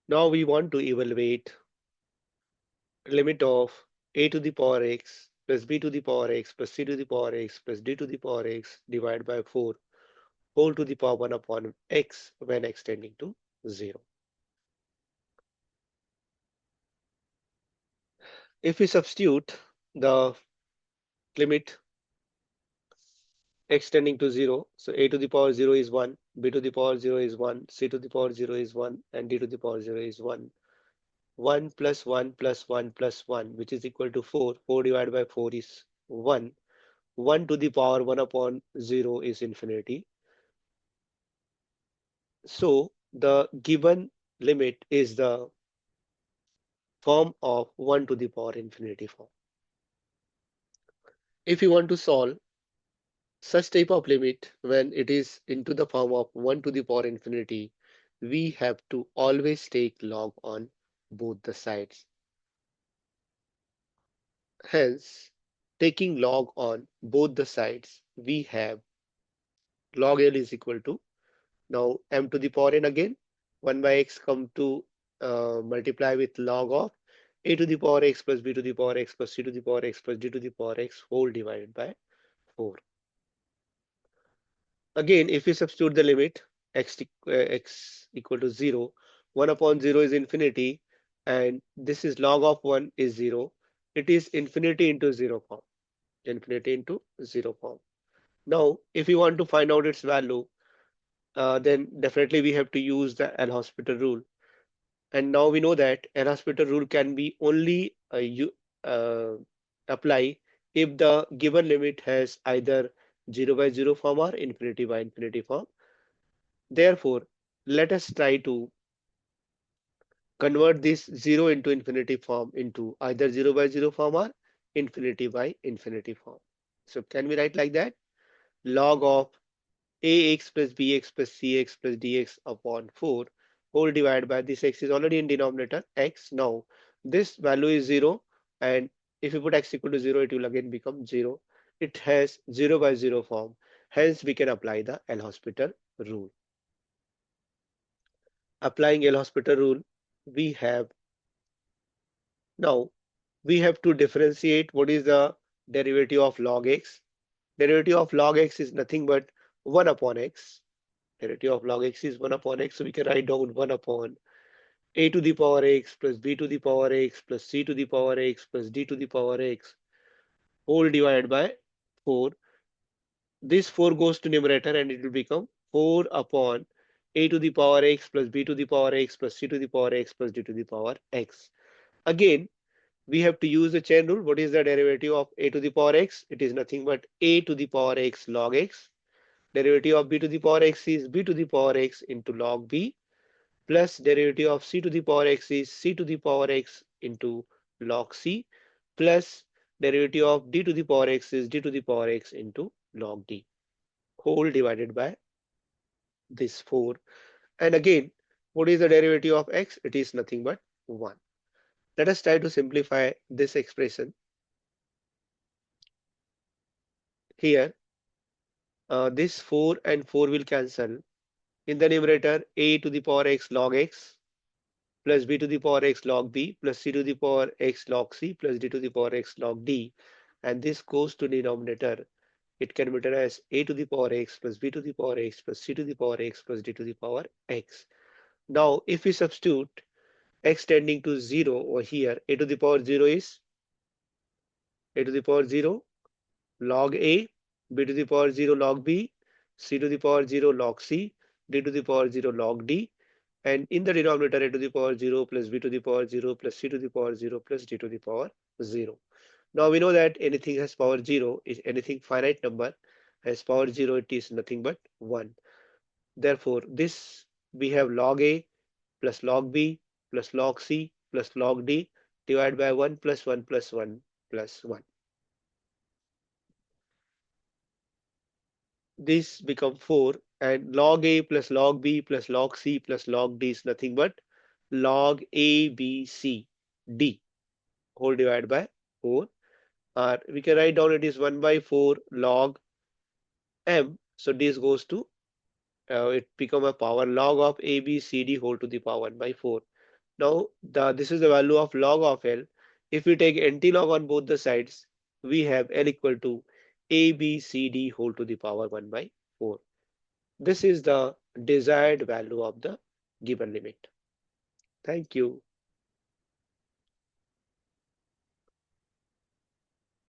Now we want to evaluate limit of a to the power x plus b to the power x plus c to the power x plus d to the power x divided by 4 whole to the power 1 upon x when extending to 0. If we substitute the limit x tending to 0, so a to the power 0 is 1, b to the power 0 is 1, c to the power 0 is 1, and d to the power 0 is 1. 1 plus 1 plus 1 plus 1, which is equal to 4. 4 divided by 4 is 1. 1 to the power 1 upon 0 is infinity. So the given limit is the form of 1 to the power infinity form. If you want to solve such type of limit when it is into the form of 1 to the power infinity, we have to always take log on both the sides. Hence, taking log on both the sides, we have log L is equal to now m to the power n again. 1 by x come to multiply with log of a to the power x plus b to the power x plus c to the power x plus d to the power x whole divided by 4. Again, if we substitute the limit x equal to 0, 1 upon 0 is infinity, and this is log of 1 is 0. It is infinity into 0 form. Infinity into 0 form. Now, if we want to find out its value, then definitely we have to use the L'Hospital rule. And now we know that L'Hospital rule can be only uh, apply if the given limit has either 0 by 0 form or infinity by infinity form. Therefore, let us try to convert this 0 into infinity form into either 0 by 0 form or infinity by infinity form. So can we write like that? Log of ax plus bx plus cx plus dx upon 4 whole divided by this x is already in denominator x. Now this value is 0, and if you put x equal to 0, it will again become 0. It has 0 by 0 form. Hence we can apply the L'Hospital rule. Applying L'Hospital rule, we have now we have to differentiate what is the derivative of log x. Derivative of log x is nothing but 1 upon x. Derivative of log x is 1 upon x, so we can write down 1 upon a to the power x plus b to the power x plus c to the power x plus d to the power x whole divided by 4. This 4 goes to numerator and it will become 4 upon a to the power x plus b to the power x plus c to the power x plus d to the power x. Again, we have to use the chain rule. What is the derivative of a to the power x? It is nothing but a to the power x log x. Derivative of b to the power x is b to the power x into log b, plus derivative of c to the power x is c to the power x into log c, plus derivative of d to the power x is d to the power x into log d, whole divided by this 4. And again, what is the derivative of x? It is nothing but 1. Let us try to simplify this expression. Here, this 4 and 4 will cancel. In the numerator, a to the power x log x plus b to the power x log b plus c to the power x log c plus d to the power x log d, and this goes to denominator. It can be written as a to the power x plus b to the power x plus c to the power x plus d to the power x. Now if we substitute x tending to 0 over here, a to the power 0 is a to the power 0 log a, b to the power 0 log b, c to the power 0 log c, d to the power 0 log d, and in the denominator a to the power 0 plus b to the power 0 plus c to the power 0 plus d to the power 0. Now we know that anything has power 0 is anything finite number has power 0, it is nothing but 1. Therefore, this we have log a plus log b plus log c plus log d divided by 1 plus 1 plus 1 plus 1. This become 4, and log a plus log b plus log c plus log d is nothing but log a b c d whole divided by 4. Or we can write down it is 1 by 4 log m. So this goes to it become a power log of a b c d whole to the power 1 by 4. Now this is the value of log of L. If we take antilog on both the sides, we have L equal to ABCD whole to the power 1 by 4. This is the desired value of the given limit. Thank you.